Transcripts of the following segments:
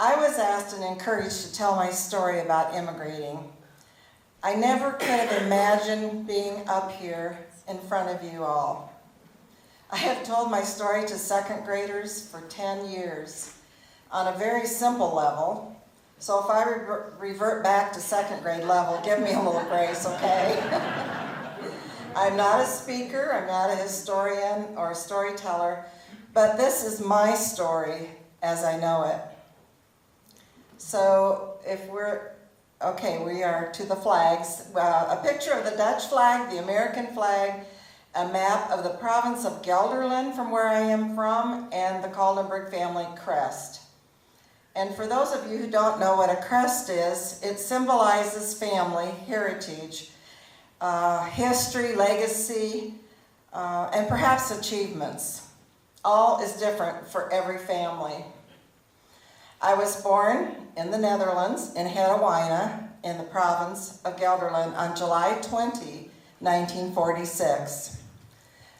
I was asked and encouraged to tell my story about immigrating. I never could have imagined being up here in front of you all. I have told my story to second graders for 10 years on a very simple level. So if I revert back to second grade level, give me a little grace, okay? I'm not a speaker, I'm not a historian or a storyteller, but this is my story as I know it. So if we are to the flags. A picture of the Dutch flag, the American flag, a map of the province of Gelderland from where I am from, and the Kaldenberg family crest. And for those of you who don't know what a crest is, it symbolizes family, heritage, history, legacy, and perhaps achievements. All is different for every family. I was born in the Netherlands, in Herwijnen, in the province of Gelderland on July 20, 1946.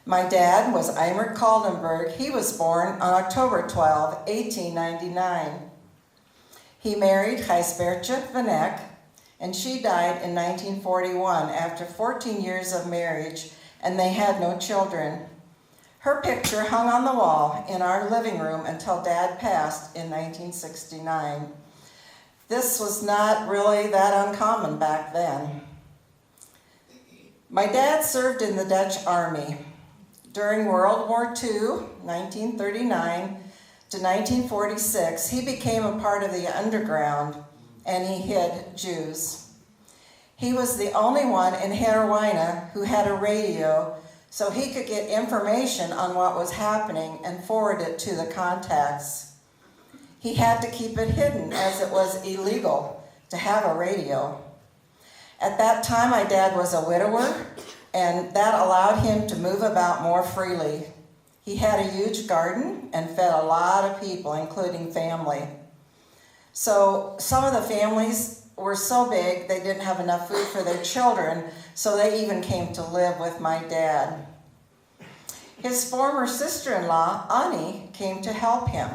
My dad was Eimert Kaldenberg. He was born on October 12, 1899. He married Gijsbertje van Eck, and she died in 1941 after 14 years of marriage, and they had no children. Her picture hung on the wall in our living room until Dad passed in 1969. This was not really that uncommon back then. My dad served in the Dutch Army. During World War II, 1939 to 1946, he became a part of the underground and he hid Jews. He was the only one in Herwijnen who had a radio so he could get information on what was happening and forward it to the contacts. He had to keep it hidden as it was illegal to have a radio. At that time, my dad was a widower, and that allowed him to move about more freely. He had a huge garden and fed a lot of people, including family. So some of the families were so big they didn't have enough food for their children, so they even came to live with my dad. His former sister-in-law, Annie, came to help him.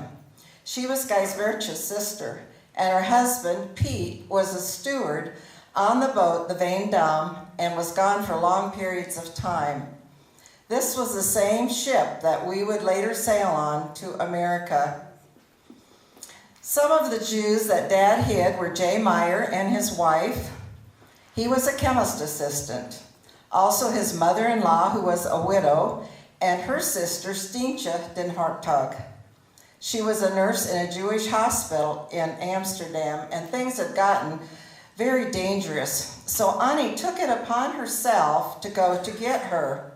She was Gijsbertje's sister, and her husband, Piet, was a steward on the boat, the Veendam, and was gone for long periods of time. This was the same ship that we would later sail on to America. Some of the Jews that Dad hid were J. Meyer and his wife. He was a chemist assistant. Also his mother-in-law, who was a widow, and her sister, Stientje den Hartog. She was a nurse in a Jewish hospital in Amsterdam, and things had gotten very dangerous. So Annie took it upon herself to go to get her.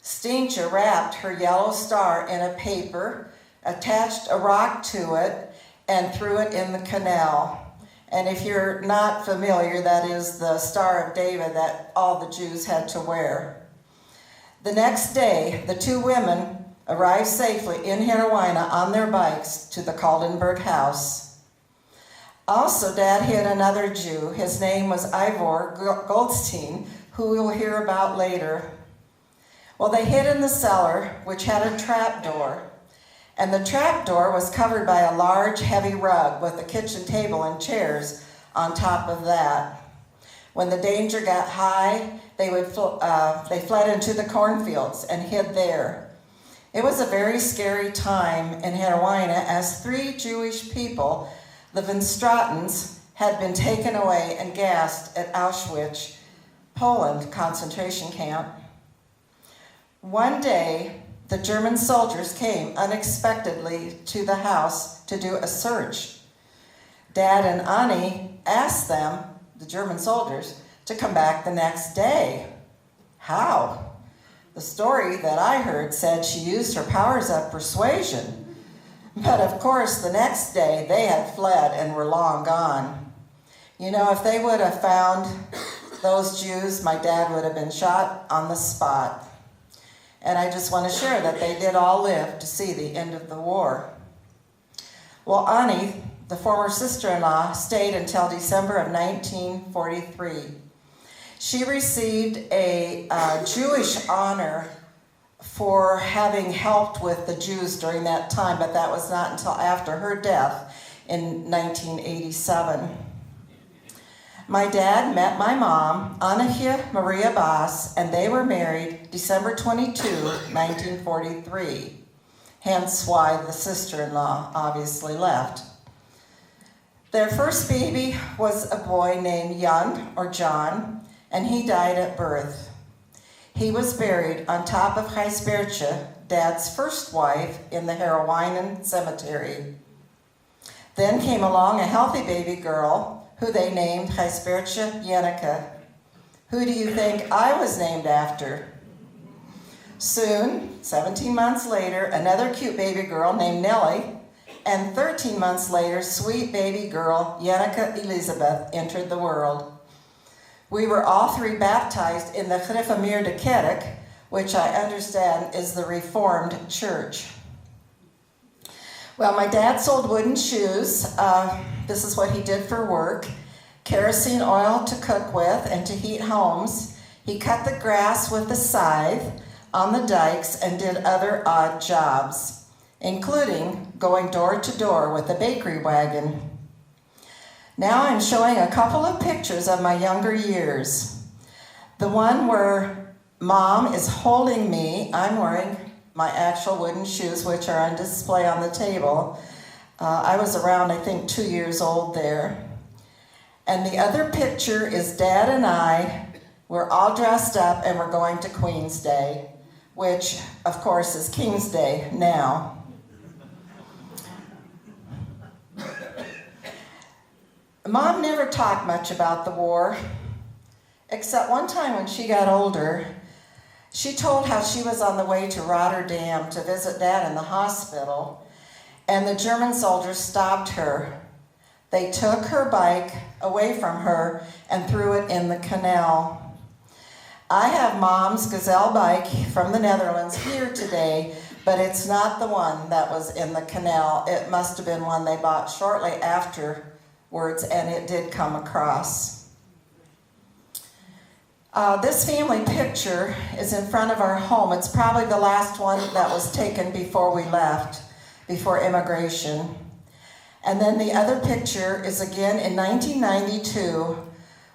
Stientje wrapped her yellow star in a paper, attached a rock to it, and threw it in the canal. And if you're not familiar, that is the Star of David that all the Jews had to wear. The next day, the two women arrived safely in Herwijnen on their bikes to the Kaldenberg house. Also, Dad hid another Jew. His name was Ivor Goldstein, who we'll hear about later. Well, they hid in the cellar, which had a trap door. And the trap door was covered by a large, heavy rug with a kitchen table and chairs on top of that. When the danger got high, they fled into the cornfields and hid there. It was a very scary time in Herwijnen as 3 Jewish people, the Van Stratens, had been taken away and gassed at Auschwitz, Poland concentration camp. One day, the German soldiers came unexpectedly to the house to do a search. Dad and Annie asked them, the German soldiers, to come back the next day. How? The story that I heard said she used her powers of persuasion. But of course, the next day they had fled and were long gone. You know, if they would have found those Jews, my dad would have been shot on the spot. And I just want to share that they did all live to see the end of the war. Well, Annie, the former sister-in-law, stayed until December of 1943. She received a Jewish honor for having helped with the Jews during that time, but that was not until after her death in 1987. My dad met my mom, Annetje Maria Baas, and they were married December 22, 1943. Hence why the sister-in-law obviously left. Their first baby was a boy named Jan, or John, and he died at birth. He was buried on top of Gijsbertje, Dad's first wife, in the Herwijnen Cemetery. Then came along a healthy baby girl, who they named Gijsbertje Jenneke. Who do you think I was named after? Soon, 17 months later, another cute baby girl named Nellie, and 13 months later, sweet baby girl Jenneke Elizabeth entered the world. We were all three baptized in the Gereformeerde Kerk, which I understand is the Reformed Church. Well, my dad sold wooden shoes. This is what he did for work. Kerosene oil to cook with and to heat homes. He cut the grass with a scythe on the dikes and did other odd jobs, including going door to door with a bakery wagon. Now I'm showing a couple of pictures of my younger years. The one where Mom is holding me, I'm wearing my actual wooden shoes, which are on display on the table. I was around, I think, 2 years old there. And the other picture is Dad and I. We're all dressed up and we're going to Queen's Day, which, of course, is King's Day now. Mom never talked much about the war, except one time when she got older, she told how she was on the way to Rotterdam to visit Dad in the hospital, and the German soldiers stopped her. They took her bike away from her and threw it in the canal. I have Mom's Gazelle bike from the Netherlands here today, but it's not the one that was in the canal. It must have been one they bought shortly afterwards, and it did come across. This family picture is in front of our home. It's probably the last one that was taken before we left, before immigration. And then the other picture is again in 1992,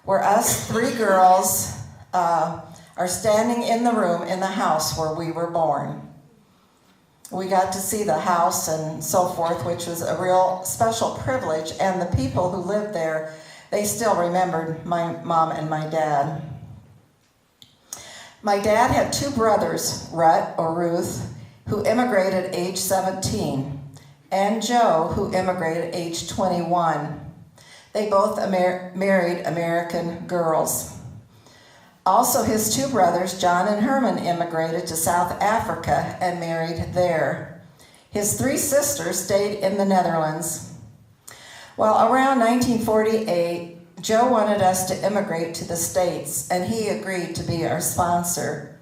where us three girls are standing in the room in the house where we were born. We got to see the house and so forth, which was a real special privilege, and the people who lived there, they still remembered my mom and my dad. My dad had two brothers, Rut or Ruth, who immigrated at age 17, and Joe, who immigrated at age 21. They both married American girls. Also, his two brothers, John and Herman, immigrated to South Africa and married there. His three sisters stayed in the Netherlands. Well, around 1948, Joe wanted us to immigrate to the States, and he agreed to be our sponsor.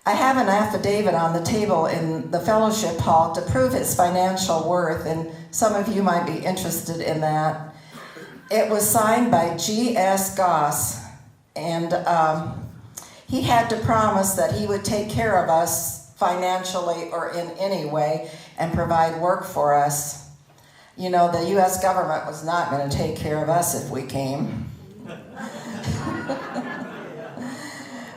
I have an affidavit on the table in the fellowship hall to prove his financial worth, and some of you might be interested in that. It was signed by G.S. Goss, and he had to promise that he would take care of us financially or in any way and provide work for us. You know, the U.S. government was not going to take care of us if we came.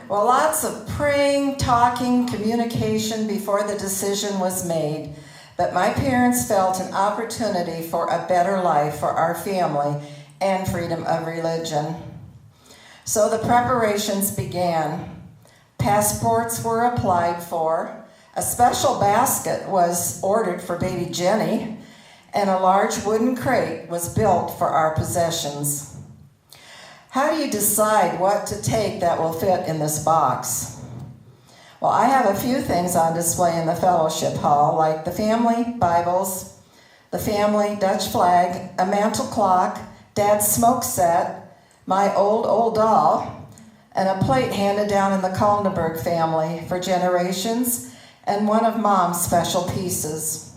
Well, lots of praying, talking, communication before the decision was made. But my parents felt an opportunity for a better life for our family and freedom of religion. So the preparations began. Passports were applied for. A special basket was ordered for baby Jenny, and a large wooden crate was built for our possessions. How do you decide what to take that will fit in this box? Well, I have a few things on display in the fellowship hall, like the family Bibles, the family Dutch flag, a mantel clock, Dad's smoke set, my old doll, and a plate handed down in the Kaldenberg family for generations, and one of Mom's special pieces.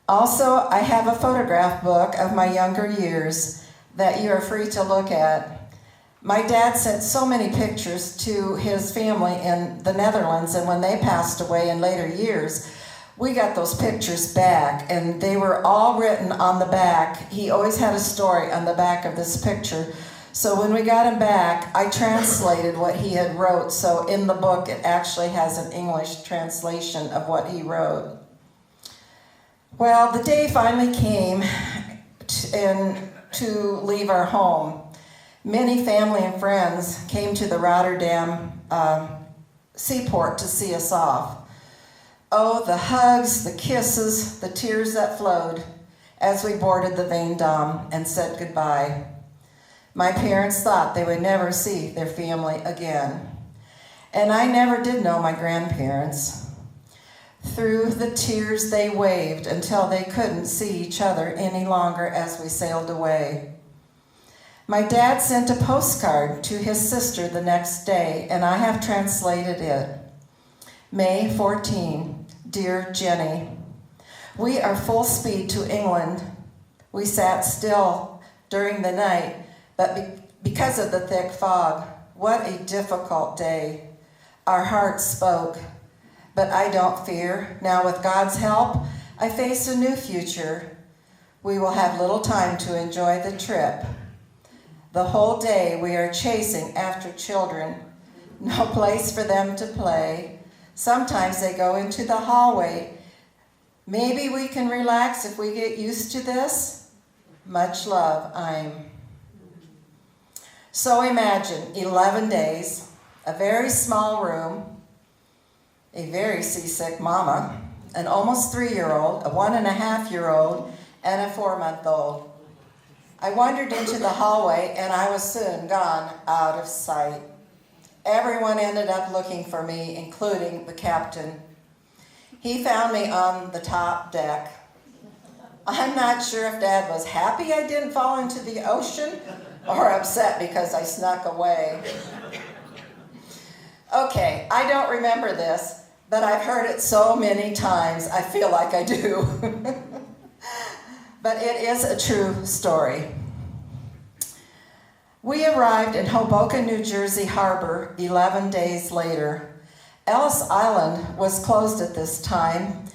Also, I have a photograph book of my younger years that you are free to look at. My dad sent so many pictures to his family in the Netherlands, and when they passed away in later years, We got those pictures back, and they were all written on the back. He always had a story on the back of this picture. So when we got him back, I translated what he had wrote. So in the book, it actually has an English translation of what he wrote. Well, the day finally came to leave our home. Many family and friends came to the Rotterdam seaport to see us off. Oh, the hugs, the kisses, the tears that flowed as we boarded the Veendam and said goodbye. My parents thought they would never see their family again. And I never did know my grandparents. Through the tears they waved until they couldn't see each other any longer as we sailed away. My dad sent a postcard to his sister the next day, and I have translated it. May 14, dear Jenny, we are full speed to England. We sat still during the night, but because of the thick fog, what a difficult day. Our hearts spoke, but I don't fear. Now with God's help, I face a new future. We will have little time to enjoy the trip. The whole day we are chasing after children. No place for them to play. Sometimes they go into the hallway. Maybe we can relax if we get used to this. Much love, I'm. So imagine 11 days, a very small room, a very seasick mama, an almost 3-year-old, a 1.5-year-old, and a 4-month-old. I wandered into the hallway and I was soon gone out of sight. Everyone ended up looking for me, including the captain. He found me on the top deck. I'm not sure if Dad was happy I didn't fall into the ocean or upset because I snuck away. Okay, I don't remember this, but I've heard it so many times, I feel like I do. But it is a true story. We arrived in Hoboken, New Jersey harbor 11 days later. Ellis Island was closed at this time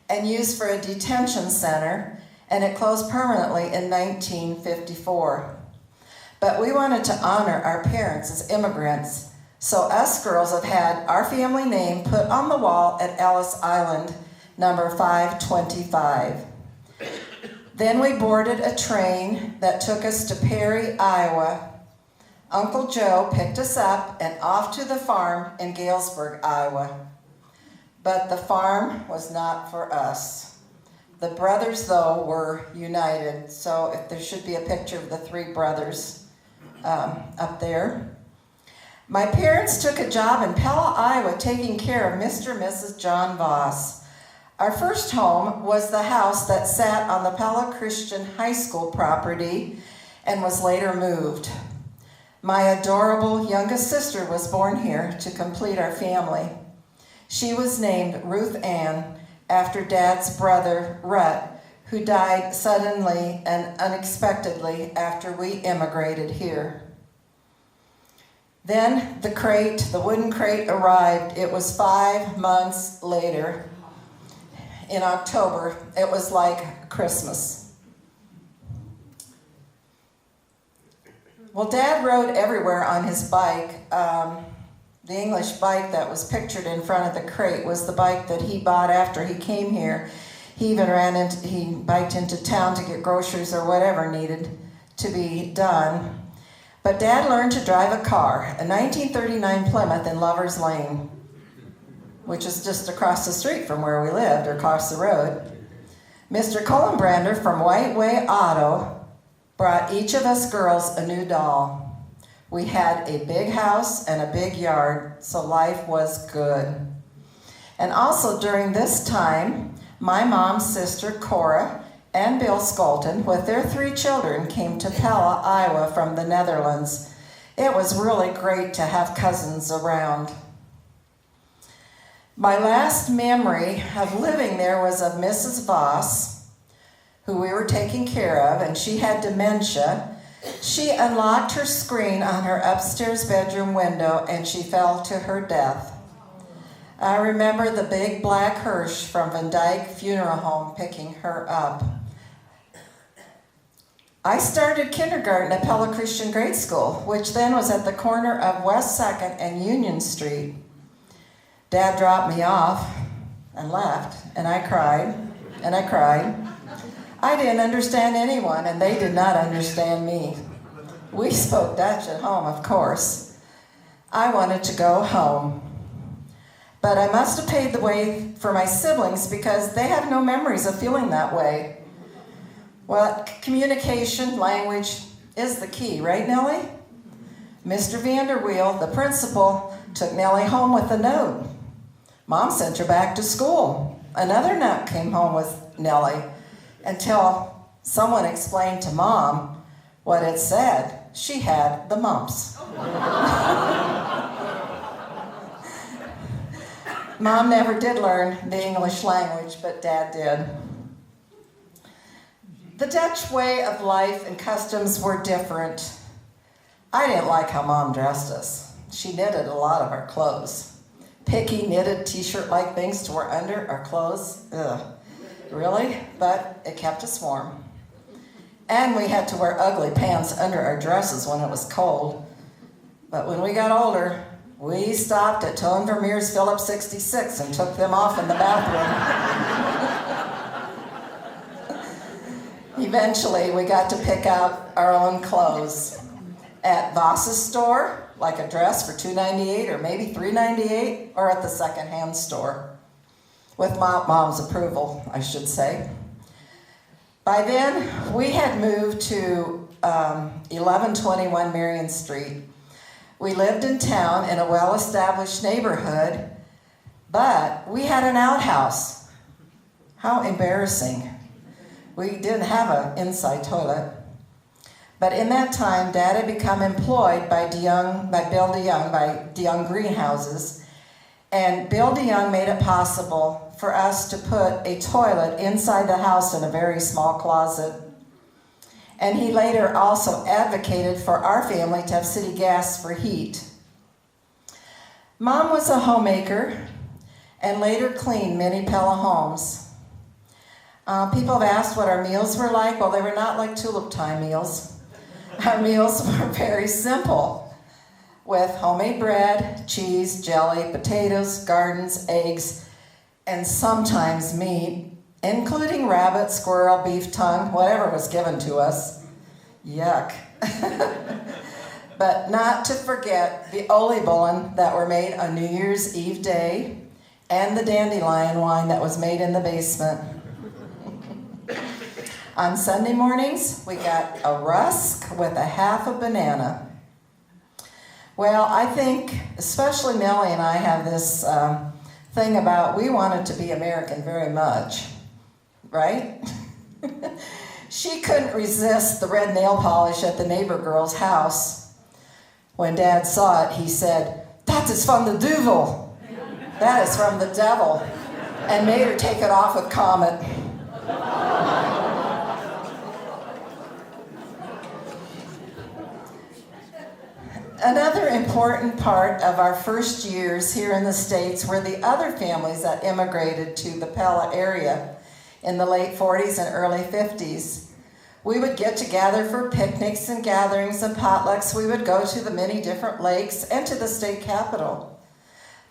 and used for a detention center, and it closed permanently in 1954. But we wanted to honor our parents as immigrants, so us girls have had our family name put on the wall at Ellis Island, number 525. Then we boarded a train that took us to Perry, Iowa. Uncle Joe picked us up and off to the farm in Galesburg, Iowa. But the farm was not for us. The brothers, though, were united. So if there should be a picture of the 3 brothers up there. My parents took a job in Pella, Iowa, taking care of Mr. and Mrs. John Voss. Our first home was the house that sat on the Pella Christian High School property and was later moved. My adorable youngest sister was born here to complete our family. She was named Ruth Ann after Dad's brother, Rhett, who died suddenly and unexpectedly after we immigrated here. Then the wooden crate arrived. It was 5 months later. In October, it was like Christmas. Well, Dad rode everywhere on his bike. The English bike that was pictured in front of the crate was the bike that he bought after he came here. He even he biked into town to get groceries or whatever needed to be done. But Dad learned to drive a car, a 1939 Plymouth in Lover's Lane, which is just across the street from where we lived, or across the road. Mr. Kaldenberg from White Way Auto brought each of us girls a new doll. We had a big house and a big yard, so life was good. And also during this time, my mom's sister, Cora, and Bill Skolton, with their 3 children, came to Pella, Iowa from the Netherlands. It was really great to have cousins around. My last memory of living there was of Mrs. Voss, who we were taking care of, and she had dementia. She unlocked her screen on her upstairs bedroom window and she fell to her death. I remember the big black hearse from Van Dyke Funeral Home picking her up. I started kindergarten at Pella Christian Grade School, which then was at the corner of West 2nd and Union Street. Dad dropped me off and left, and I cried, and I cried. I didn't understand anyone, and they did not understand me. We spoke Dutch at home, of course. I wanted to go home. But I must have paved the way for my siblings because they have no memories of feeling that way. Well, communication, language is the key, right, Nellie? Mr. Vanderweel, the principal, took Nellie home with a note. Mom sent her back to school. Another note came home with Nellie until someone explained to Mom what it said. She had the mumps. Mom never did learn the English language, but Dad did. The Dutch way of life and customs were different. I didn't like how Mom dressed us. She knitted a lot of our clothes. Picky knitted t-shirt-like things to wear under our clothes. Ugh, really? But it kept us warm. And we had to wear ugly pants under our dresses when it was cold. But when we got older, we stopped at Tone Vermeer's Phillips 66 and took them off in the bathroom. Eventually, we got to pick out our own clothes. At Voss's store, like a dress for $2.98 or maybe $3.98, or at the secondhand store. With Mom's approval, I should say. By then, we had moved to 1121 Marion Street. We lived in town in a well-established neighborhood, but we had an outhouse. How embarrassing. We didn't have an inside toilet. But in that time, Dad had become employed by Bill DeYoung, by DeYoung Greenhouses, and Bill DeYoung made it possible for us to put a toilet inside the house in a very small closet. And he later also advocated for our family to have city gas for heat. Mom was a homemaker and later cleaned many Pella homes. People have asked what our meals were like. Well, they were not like tulip time meals. Our meals were very simple, with homemade bread, cheese, jelly, potatoes, gardens, eggs, and sometimes meat, including rabbit, squirrel, beef tongue, whatever was given to us. Yuck. But not to forget the oliebollen that were made on New Year's Eve day and the dandelion wine that was made in the basement. On Sunday mornings, we got a rusk with a half a banana. Well, I think, especially Nellie and I have this thing about we wanted to be American very much, right? She couldn't resist the red nail polish at the neighbor girl's house. When Dad saw it, he said, "That is from the duvel. That is from the devil," and made her take it off with Comet. Another important part of our first years here in the States were the other families that immigrated to the Pella area in the late 40s and early 50s. We would get together for picnics and gatherings and potlucks. We would go to the many different lakes and to the state capitol.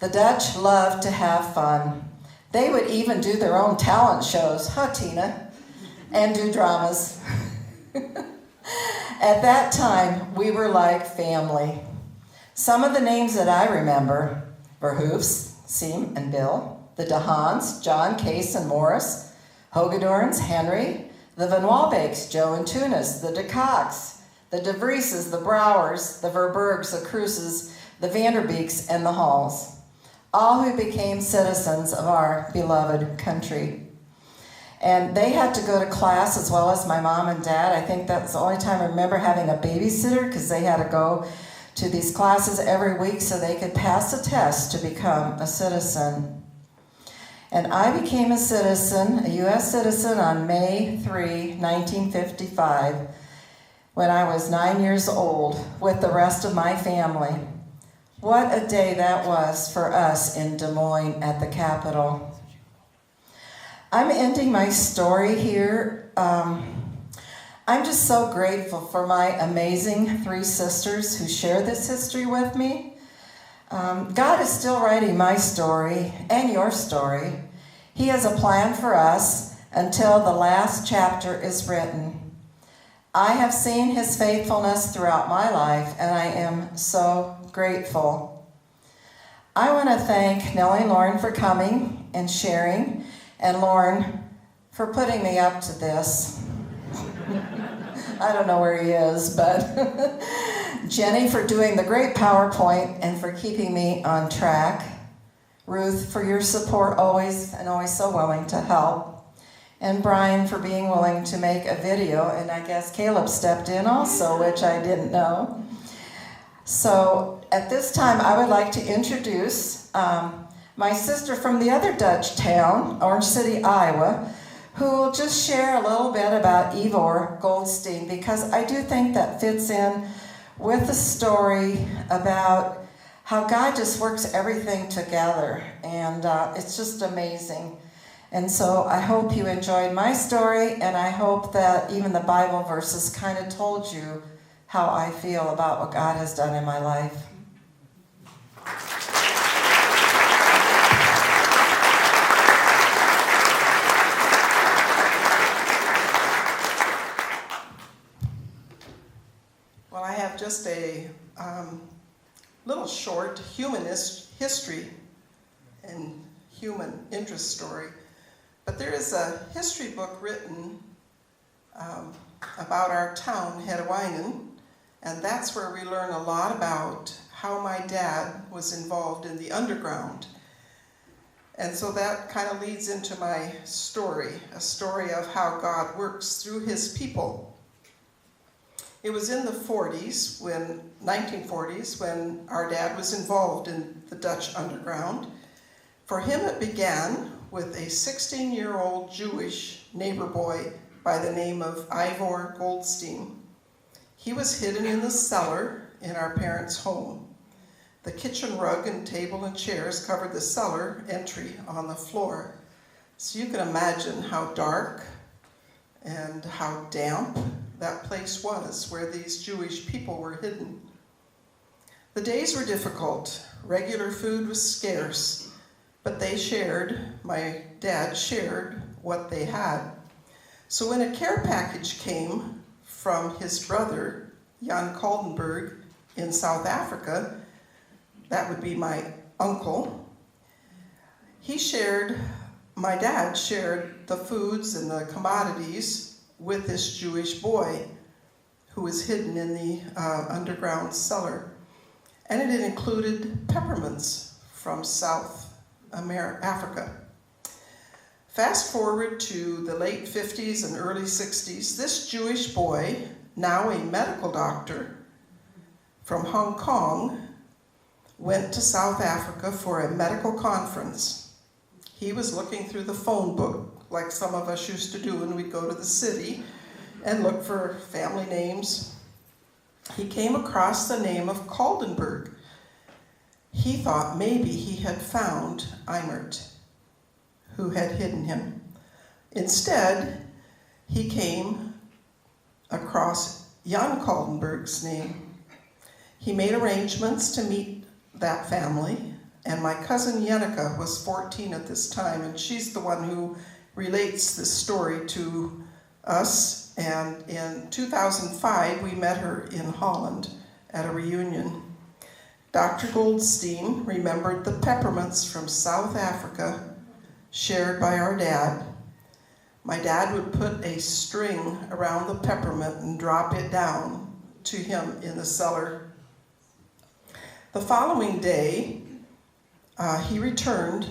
The Dutch loved to have fun. They would even do their own talent shows, huh, Tina? And do dramas. At that time, we were like family. Some of the names that I remember: Verhoefs, Siem and Bill, the DeHaans, John, Case and Morris, Hogedorns, Henry, the Van Walbeeks, Joe and Tunis, the De Koks, the De Vrieses, the Brouwers, the Verbergs, the Cruises, the Vanderbeeks, and the Halls, all who became citizens of our beloved country. And they had to go to class as well as my mom and dad. I think that's the only time I remember having a babysitter, because they had to go to these classes every week so they could pass a test to become a citizen. And I became a citizen, a U.S. citizen, on May 3, 1955, when I was 9 years old, with the rest of my family. What a day that was for us in Des Moines at the Capitol. I'm ending my story here. I'm just so grateful for my amazing three sisters who share this history with me. God is still writing my story and your story. He has a plan for us until the last chapter is written. I have seen his faithfulness throughout my life, and I am so grateful. I want to thank Nellie and Lauren for coming and sharing, and Lauren for putting me up to this. I don't know where he is, but Jenny for doing the great PowerPoint and for keeping me on track. Ruth for your support always, and always so willing to help. And Brian for being willing to make a video, and I guess Caleb stepped in also, which I didn't know. So at this time, I would like to introduce my sister from the other Dutch town, Orange City, Iowa, who will just share a little bit about Ivor Goldstein, because I do think that fits in with the story about how God just works everything together, and it's just amazing. And so I hope you enjoyed my story, and I hope that even the Bible verses kind of told you how I feel about what God has done in my life. Well, I have just a little short humanist history and human interest story. But there is a history book written about our town, Hedewinen, and that's where we learn a lot about how my dad was involved in the underground. And so that kind of leads into my story, a story of how God works through his people. It was in the 1940s, when our dad was involved in the Dutch underground. For him, it began with a 16-year-old Jewish neighbor boy by the name of Ivor Goldstein. He was hidden in the cellar in our parents' home. The kitchen rug and table and chairs covered the cellar entry on the floor. So you can imagine how dark and how damp that place was where these Jewish people were hidden. The days were difficult. Regular food was scarce. But my dad shared what they had. So when a care package came from his brother, Jan Kaldenberg, in South Africa, that would be my uncle, my dad shared the foods and the commodities with this Jewish boy who was hidden in the underground cellar. And it included peppermints from South Africa. Fast forward to the late 50s and early 60s, this Jewish boy, now a medical doctor from Hong Kong, went to South Africa for a medical conference. He was looking through the phone book, like some of us used to do when we'd go to the city and look for family names. He came across the name of Kaldenberg. He thought maybe he had found Imert, who had hidden him. Instead, he came across Jan Kaldenberg's name. He made arrangements to meet that family, and my cousin Jenica was 14 at this time, and she's the one who relates this story to us. And in 2005, we met her in Holland at a reunion. Dr. Goldstein remembered the peppermints from South Africa shared by our dad. My dad would put a string around the peppermint and drop it down to him in the cellar. The following day, he returned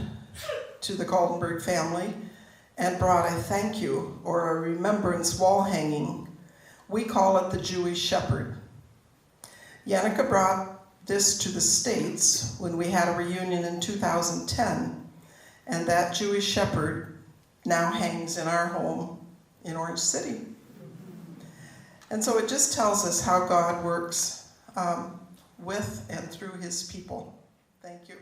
to the Kaldenberg family and brought a thank you or a remembrance wall hanging. We call it the Jewish shepherd. Jenica brought this to the States when we had a reunion in 2010, and that Jewish shepherd now hangs in our home in Orange City. And so it just tells us how God works. with and through his people. Thank you.